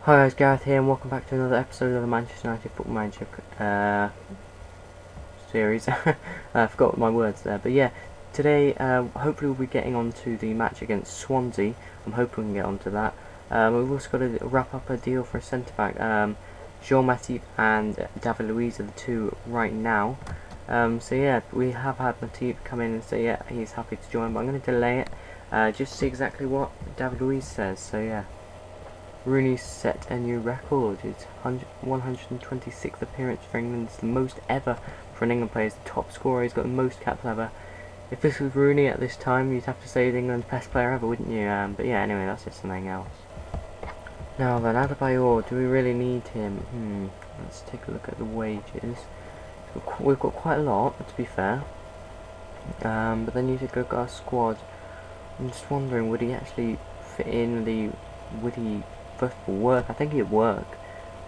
Hi guys, Gareth here, and welcome back to another episode of the Manchester United Football Manager series. I forgot my words there, but yeah, today hopefully we'll be getting on to the match against Swansea. I'm hoping we can get onto that. We've also got to wrap up a deal for a centre-back. Jean Matip and David Luiz are the two right now. So yeah, we have had Matip come in and say yeah, he's happy to join, but I'm going to delay it just to see exactly what David Luiz says, so yeah. Rooney set a new record. It's 126th appearance for England. It's the most ever for an England player. He's the top scorer. He's got the most caps ever. If this was Rooney at this time, you'd have to say he's England's best player ever, wouldn't you? But yeah, anyway, that's just something else. Now then, Adebayor, do we really need him? Let's take a look at the wages. We've got quite a lot, to be fair. But then you take a look at our squad. I'm just wondering, would he actually fit in would he first of all work? I think he'd work,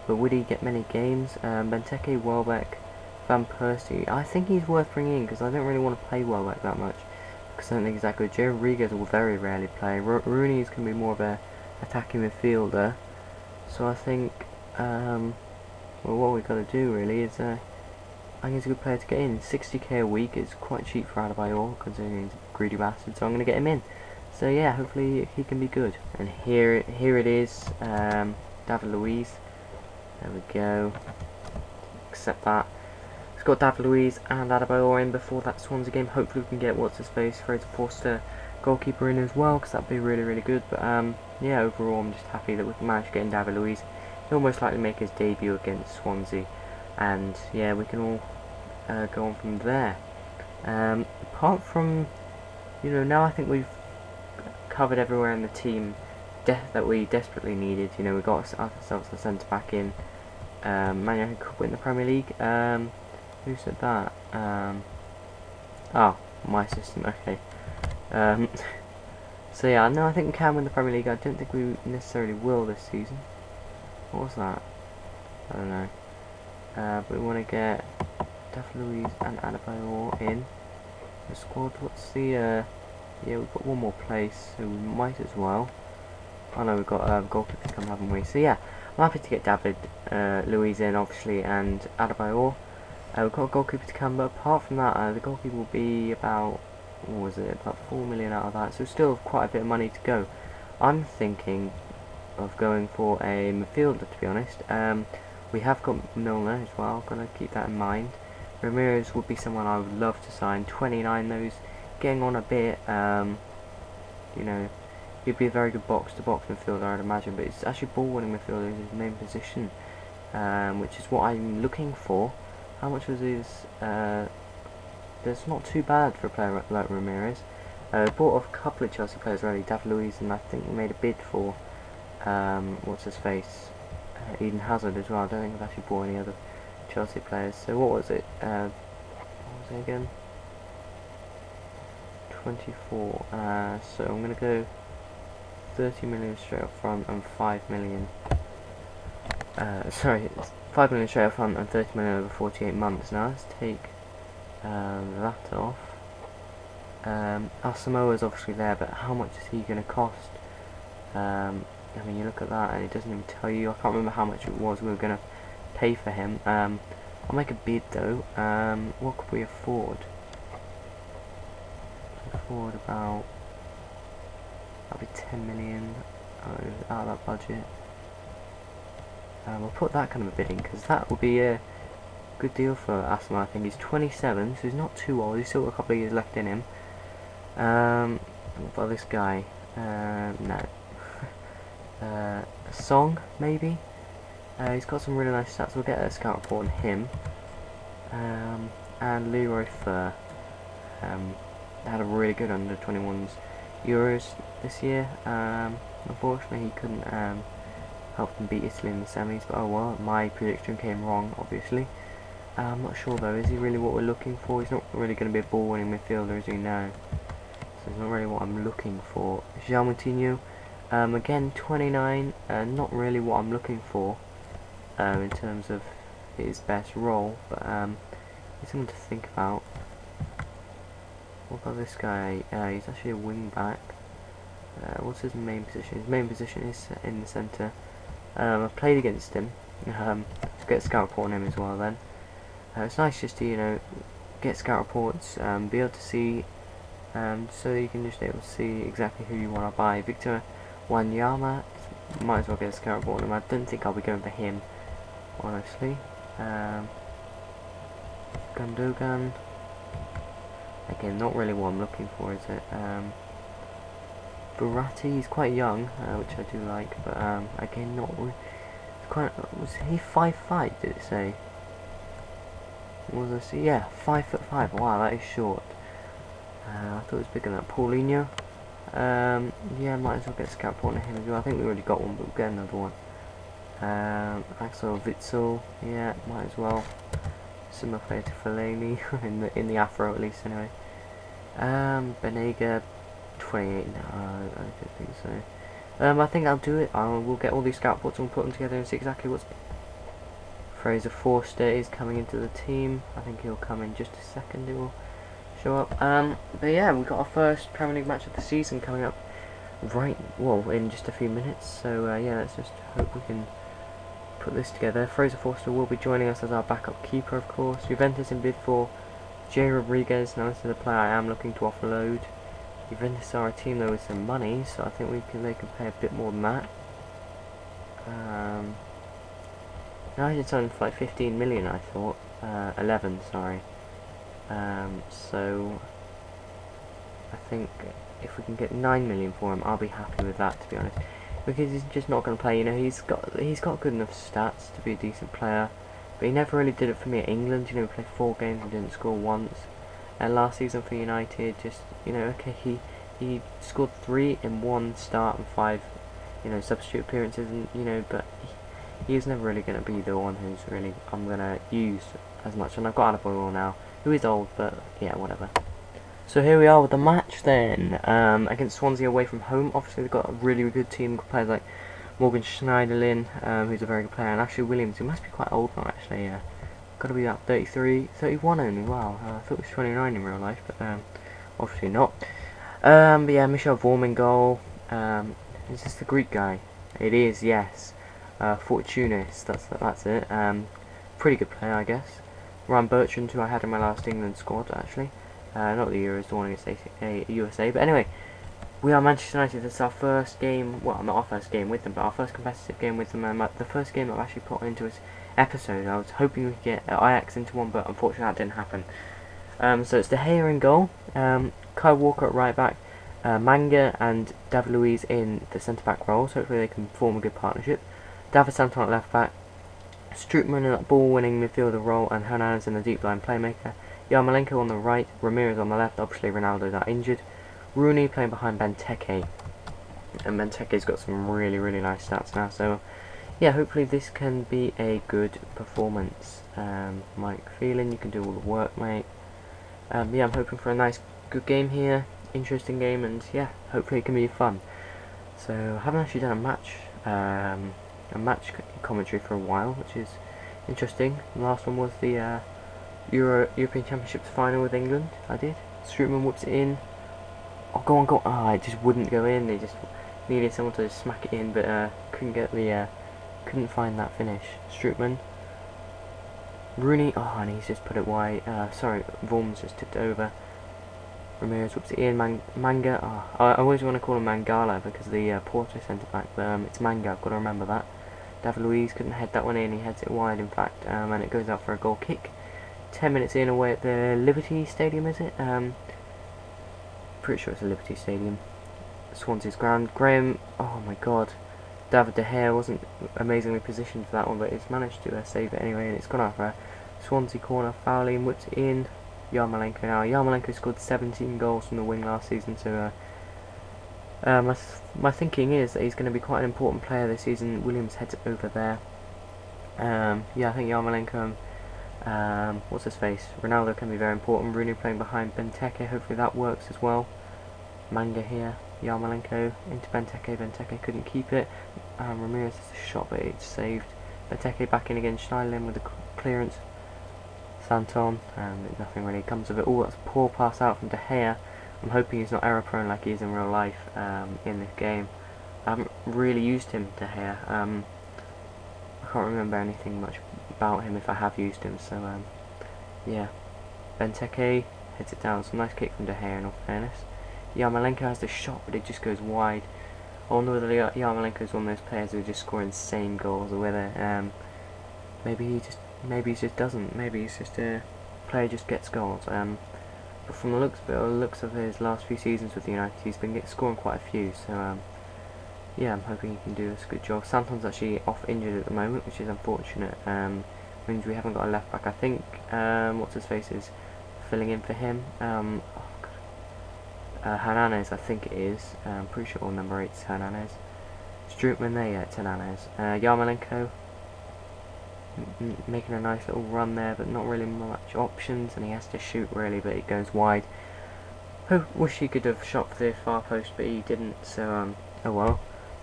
but would he get many games? Benteke, Welbeck, Van Persie. I think he's worth bringing in because I don't really want to play Welbeck that much because I don't think he's that good. Joe Rodriguez will very rarely play. Rooney is going to be more of a attacking midfielder, so I think well, what we've got to do really is I think he's a good player to get in. 60k a week is quite cheap for Adebayor considering he's a greedy bastard, so I'm going to get him in. So yeah, hopefully he can be good. And here it is, David Luiz. There we go. Accept that. It's got David Luiz and Adebayor in before that Swansea game. Hopefully we can get what's his face, Fraser Forster, goalkeeper in as well, because that'd be really good. But yeah, overall I'm just happy that we can manage to get in David Luiz. He'll most likely make his debut against Swansea, and yeah, we can all go on from there. Apart from, now I think we've covered everywhere in the team that we desperately needed. We got ourselves a centre back in. Man United could win the Premier League. Who said that? Oh, my assistant. Okay. So yeah, no, I think we can win the Premier League. I don't think we necessarily will this season. What was that? I don't know. But we want to get David Luiz and Adebayor in the squad. What's the yeah, we've got one more place, so we might as well. Oh no, we've got goalkeeper to come, haven't we? So yeah, I'm happy to get David Luiz in, obviously, and Adebayor. We've got a goalkeeper to come, but apart from that, the goalkeeper will be about, what was it, about 4 million out of that, so still quite a bit of money to go. I'm thinking of going for a midfielder, to be honest. We have got Milner as well, got to keep that in mind. Ramirez would be someone I would love to sign. 29 though, getting on a bit. He'd be a very good box-to-box midfielder, I'd imagine, but it's actually ball-winning midfielder is his main position, which is what I'm looking for. How much was his? That's not too bad for a player like Ramirez. Bought a couple of Chelsea players already, David Luiz, and I think we made a bid for what's his face, Eden Hazard as well. I don't think I've actually bought any other Chelsea players. So what was it? What was it again? 24. So I'm going to go 30 million straight up front and 5 million. Sorry, 5 million straight up front and 30 million over 48 months. Now let's take that off. Asamoah's obviously there, but how much is he going to cost? I mean, you look at that and it doesn't even tell you. I can't remember how much it was we were going to pay for him. I'll make a bid though. What could we afford? Afford about, that'll be 10 million out of that budget. We'll put that kind of a bid in because that will be a good deal for Asamoah. I think he's 27, so he's not too old. He's still got a couple of years left in him. What about this guy? No. Song, maybe? He's got some really nice stats. We'll get a scout report on him. And Leroy Fer. Had a really good under 21s Euros this year. Unfortunately he couldn't help them beat Italy in the semis, but oh well, my prediction came wrong, obviously. I'm not sure though, is he really what we're looking for? He's not really going to be a ball winning midfielder, is he? No. So it's not really what I'm looking for. João Moutinho, again 29, not really what I'm looking for in terms of his best role, but it's something to think about. What about this guy? He's actually a wing back. What's his main position? His main position is in the centre. I've played against him. Get a scout report on him as well then. It's nice just to, you know, get scout reports, be able to see, so that you can just be able to see exactly who you want to buy. Victor Wanyama, might as well get a scout report on him. I don't think I'll be going for him, honestly. Gundogan, again, not really what I'm looking for, is it? Verratti, he's quite young, which I do like, but again, not really. Quite, was he 5'5", did it say? Was I see? Yeah, 5'5". Wow, that is short. I thought it was bigger than that. Paulinho. Yeah, might as well get a scout report on him as well. I think we already got one, but we'll get another one. Axel Witsel. Yeah, might as well. Similar player to Fellaini in the afro at least, anyway. Benega, 28. No, I don't think so. I think I'll do it. We'll get all these scout reports and we'll put them together and see exactly what's. Fraser Forster is coming into the team. I think he'll come in just a second. He will show up. But yeah, we've got our first Premier League match of the season coming up in just a few minutes. So yeah, let's just hope we can put this together. Fraser Forster will be joining us as our backup keeper, of course. Juventus in bid for J. Rodriguez. Now this is a player I am looking to offload. Juventus are a team though with some money, so I think they can pay a bit more than that. Now it's only for like 15 million, I thought. 11, sorry. So I think if we can get 9 million for him, I'll be happy with that, to be honest. Because he's just not going to play. You know, he's got good enough stats to be a decent player, but he never really did it for me at England. You know, he played 4 games and didn't score once. And last season for United, just, you know, okay, he scored 3 in 1 start and 5, you know, substitute appearances, and you know, but he is never really going to be the one who's really I'm going to use as much. And I've got Adebayor now, who is old, but yeah, whatever. So here we are with the match then, against Swansea away from home. Obviously they've got a really good team, players like Morgan Schneiderlin, who's a very good player, and Ashley Williams, who must be quite old now actually, yeah. Got to be about 33, 31 only, wow. I thought it was 29 in real life, but obviously not. But yeah, Michel Vorm in goal. Is this the Greek guy? It is, yes. Fortunis, that's it. Pretty good player, I guess. Ryan Bertrand, who I had in my last England squad, actually. Not the Euros, the one against USA. But anyway, we are Manchester United. This is our first game, well, not our first game with them, but our first competitive game with them. The first game I've actually put into this episode. I was hoping we could get Ajax into one, but unfortunately that didn't happen. So it's De Gea in goal, Kyle Walker at right back, Manga and David Luiz in the centre back roles. Hopefully they can form a good partnership. David Santon at left back, Strootman in that ball winning midfielder role, and Hernandez in the deep line playmaker. Yarmolenko on the right, Ramirez on the left. Obviously Ronaldo's out injured. Rooney playing behind Benteke, and Benteke's got some really nice stats now. So yeah, hopefully this can be a good performance. Mike Phelan, you can do all the work, mate. Yeah, I'm hoping for a nice, good game here, interesting game, and yeah, hopefully it can be fun. So I haven't actually done a match commentary for a while, which is interesting. The last one was the European Championships final with England. I did. Strootman whips it in. Oh, go on. Oh, it just wouldn't go in. They just needed someone to smack it in, but couldn't find that finish. Strootman. Rooney, oh, and he's just put it wide. Sorry, Vorm's just tipped it over. Ramirez whips it in. Manga. Oh, I always want to call him Mangala because of the Porto centre back, but it's Manga. I've got to remember that. David Luiz couldn't head that one in. He heads it wide, in fact, and it goes out for a goal kick. 10 minutes in, away at the Liberty Stadium, is it? Pretty sure it's a Liberty Stadium. Swansea's ground. Graham. Oh my God. David De Gea wasn't amazingly positioned for that one, but he's managed to save it anyway, and it's gone out for a Swansea corner. Fowling whips it in. Yarmolenko now. Yarmolenko scored 17 goals from the wing last season, so my thinking is that he's going to be quite an important player this season. Williams heads it over there. Yeah, I think Yarmolenko, what's his face? Ronaldo can be very important. Rooney playing behind Benteke, hopefully that works as well. Manga here. Yarmolenko into Benteke. Benteke couldn't keep it. Ramirez has a shot, but it's saved. Benteke back in again. Schneiderlin with the clearance. Santon, and nothing really comes of it. Oh, that's a poor pass out from De Gea. I'm hoping he's not error prone like he is in real life in this game. I haven't really used him, De Gea. I can't remember anything much about him if I have used him, so yeah. Benteke heads it down, so nice kick from De Gea in all fairness. Yarmolenko has the shot, but it just goes wide. I wonder whether Yarmolenko is one of those players who just score insane goals, or whether maybe he just doesn't. Maybe he's just a player who just gets goals. But from the looks of his last few seasons with the United, he's been scoring quite a few. So yeah, I'm hoping he can do a good job. Santon's actually off injured at the moment, which is unfortunate. Means we haven't got a left back. I think what's his face is filling in for him. Hernandez, I think it is. I'm pretty sure number 8 is Hernandez. Strootman there, yeah, it's Hernandez. Yarmolenko making a nice little run there, but not really much options, and he has to shoot really, but it goes wide. Wish he could have shot for the far post, but he didn't, so oh well.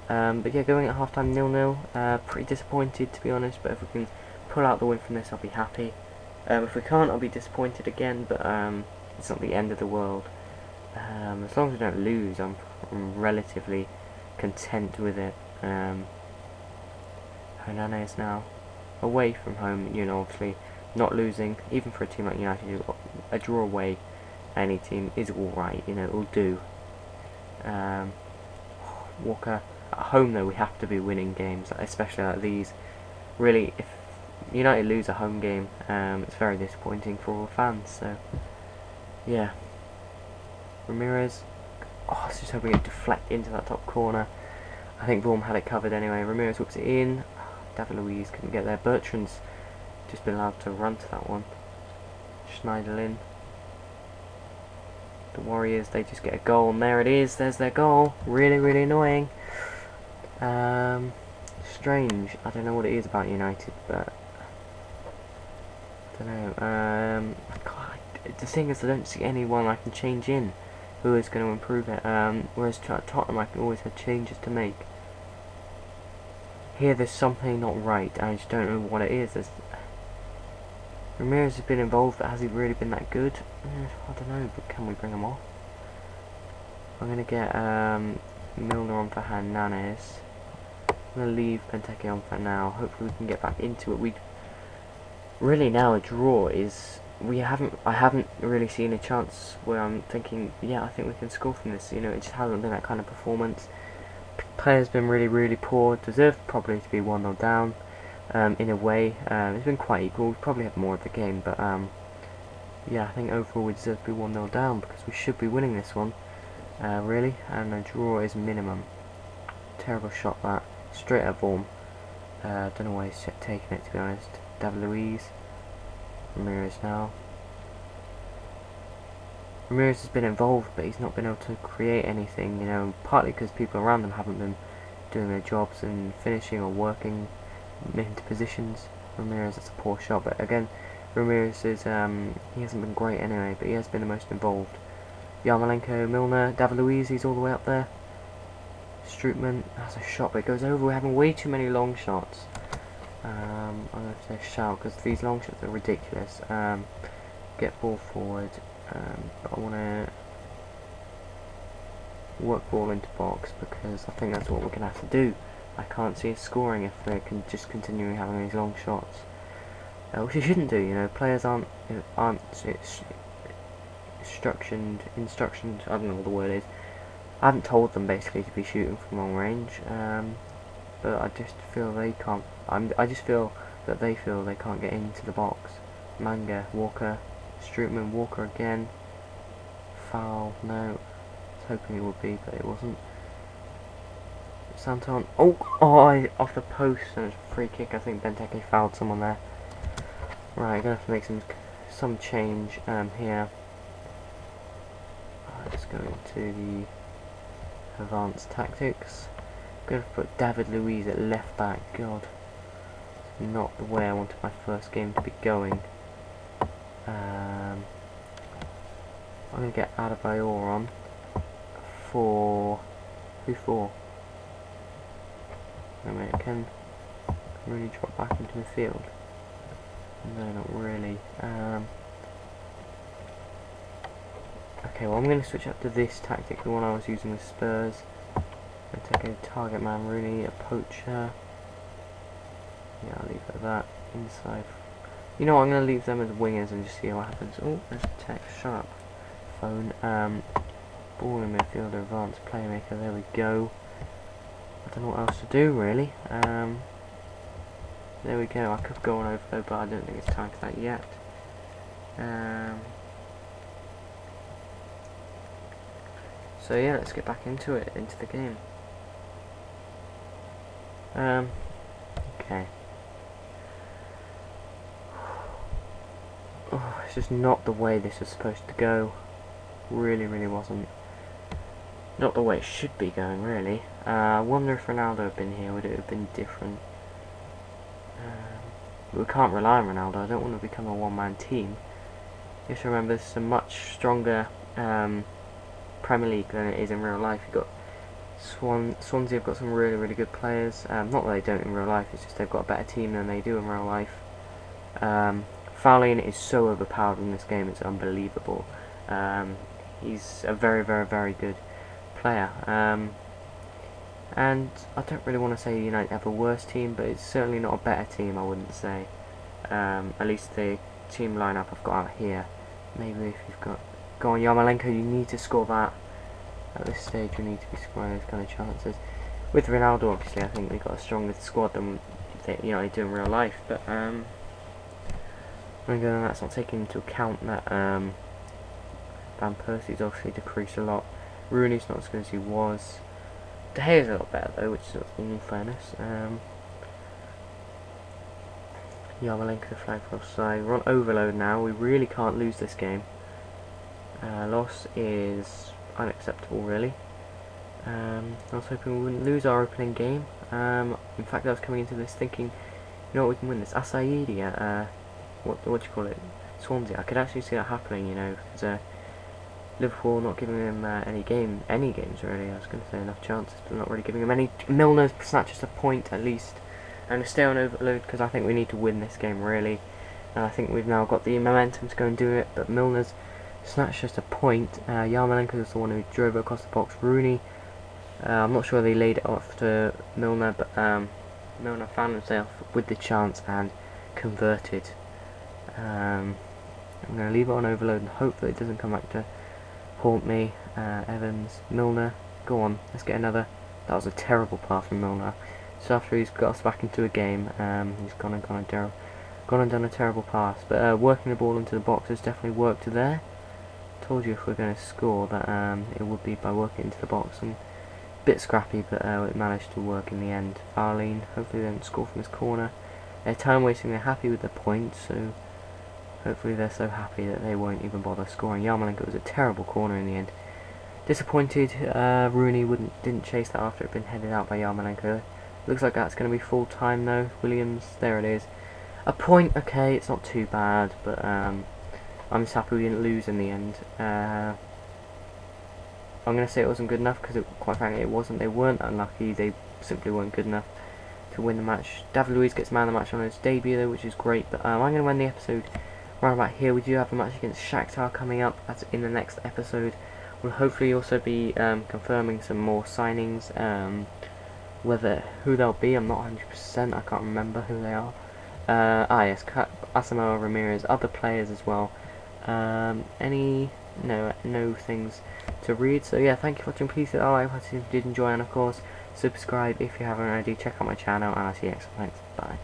But yeah, going at half-time 0-0, pretty disappointed to be honest, but if we can pull out the win from this, I'll be happy. If we can't, I'll be disappointed again, but it's not the end of the world. As long as we don't lose, I'm relatively content with it. Hernandez now, away from home, you know, obviously not losing, even for a team like United, a draw away, any team is alright, you know, it'll do. Walker, at home though, we have to be winning games, especially like these. Really, if United lose a home game, it's very disappointing for all fans, so yeah. Ramirez, I was just hoping it'd deflect into that top corner. I think Vorm had it covered anyway. Ramirez hooks it in. David Luiz couldn't get there. Bertrand's just been allowed to run to that one. Schneiderlin. The Warriors, they just get a goal, and there it is. There's their goal. Really, really annoying. Strange. I don't know what it is about United, but I don't know. The thing is, I don't see anyone I can change in who is going to improve it. Whereas Tottenham, I can always have changes to make. Here, there's something not right. I just don't know what it is. Ramirez has been involved, but has he really been that good? I don't know, but can we bring him off? I'm going to get Milner on for Hernandez. I'm going to leave Benteke on for now. Hopefully we can get back into it. Really now a draw is... I haven't really seen a chance where I'm thinking, yeah, I think we can score from this. You know, it just hasn't been that kind of performance. Players been really, really poor. Deserved probably to be 1-0 down. In a way, it's been quite equal. We probably have more of the game, but yeah, I think overall we deserve to be 1-0 down because we should be winning this one, really. And a draw is minimum. Terrible shot that, straight at Vorm. Don't know why he's taking it, to be honest. David Luiz. Ramirez now. Ramirez has been involved, but he's not been able to create anything, you know, partly because people around him haven't been doing their jobs and finishing or working into positions. Ramirez, that's a poor shot, but again, Ramirez is, he hasn't been great anyway, but he has been the most involved. Yarmolenko, Milner, David Luiz, he's all the way up there. Strootman, that's a shot, but it goes over. We're having way too many long shots. I'm going to say shout because these long shots are ridiculous. Get ball forward, but I want to work ball into box because I think that's what we're going to have to do. I can't see us scoring if they're just continuing having these long shots, which you shouldn't do. You know, players aren't instructions. I don't know what the word is. I haven't told them basically to be shooting from long range. But I just feel they can't. I just feel that they feel they can't get into the box. Manga, Walker, Strootman, Walker again. Foul. No, I was hoping it would be, but it wasn't. Santon. Oh, off the post, and it's a free kick. I think Benteke fouled someone there. Right, gonna have to make some change here. Let's go into the advanced tactics. I'm going to put David Luiz at left back. God, it's not the way I wanted my first game to be going. I'm going to get Adebayor on for... who for? I mean, I can really drop back into the field. No, not really. Okay, well I'm going to switch up to this tactic, the one I was using with Spurs. Take a target man, Rooney, a poacher. Yeah, I'll leave it at that. Inside. You know what, I'm going to leave them as wingers and just see what happens. Oh, there's a text. Shut up. Phone. Ball in midfielder, advanced playmaker. There we go. I don't know what else to do, really. There we go. I could go on overload, but I don't think it's time for that yet. So yeah, let's get back into it, into the game. Okay. Oh, it's just not the way this was supposed to go. Really, really wasn't. Not the way it should be going, really. I wonder if Ronaldo had been here, would it have been different? We can't rely on Ronaldo. I don't want to become a one-man team. You have to remember, this is a much stronger Premier League than it is in real life. You've got Swansea have got some really, really good players. Not that they don't in real life, it's just they've got a better team than they do in real life. Fowlin is so overpowered in this game, it's unbelievable. He's a very, very, very good player. And I don't really want to say United have a worse team, but it's certainly not a better team, I wouldn't say. At least the team lineup I've got out here. Maybe if you've got... Go on, Yarmolenko, you need to score that. At this stage, we need to be scoring those kind of chances. With Ronaldo, obviously, I think we've got a stronger squad than they do in real life. But again, that's not taking into account that Van Persie's obviously decreased a lot. Rooney's not as good as he was. De Gea's a lot better though, which is in fairness. Yarmolenko the flag for offside. We're on overload now. We really can't lose this game. Loss is unacceptable, really. I was hoping we wouldn't lose our opening game. In fact, I was coming into this thinking, you know what, we can win this. Asaidi at what do you call it? Swansea. I could actually see that happening, you know, because Liverpool not giving him any games really. I was going to say enough chances, but not really giving him any. Milner snatches a point at least. I'm going to stay on overload because I think we need to win this game really. And I think we've now got the momentum to go and do it. But Milner's snatched just a point. Yarmolenko was the one who drove it across the box. Rooney, I'm not sure they laid it off to Milner, but Milner found himself with the chance and converted. I'm going to leave it on overload and hope that it doesn't come back to haunt me. Evans, Milner, go on, let's get another. That was a terrible pass from Milner. So after he's got us back into a game, he's gone and done a terrible pass. But working the ball into the box has definitely worked there. Told you if we're going to score that it would be by working into the box. And a bit scrappy, but it managed to work in the end. Fowlin, hopefully they don't score from his corner. They're time wasting, they're happy with the points, so hopefully they're so happy that they won't even bother scoring. Yarmolenko was a terrible corner in the end. Disappointed Rooney didn't chase that after it had been headed out by Yarmolenko. Looks like that's going to be full time though. Williams, there it is. A point, okay, it's not too bad, but I'm just happy we didn't lose in the end. I'm going to say it wasn't good enough because quite frankly it wasn't. They weren't unlucky, they simply weren't good enough to win the match. David Luiz gets man of the match on his debut though, which is great, but I'm going to end the episode right about here. We do have a match against Shakhtar coming up. That's in the next episode. We'll hopefully also be confirming some more signings. Who they'll be, I'm not 100%. I can't remember who they are. Yes, Asamoah, Ramirez, other players as well. No things to read. So yeah, thank you for watching. Please hit that like button if you did enjoy, and of course subscribe if you haven't already. Check out my channel, and I'll see you next time. Thanks. Bye.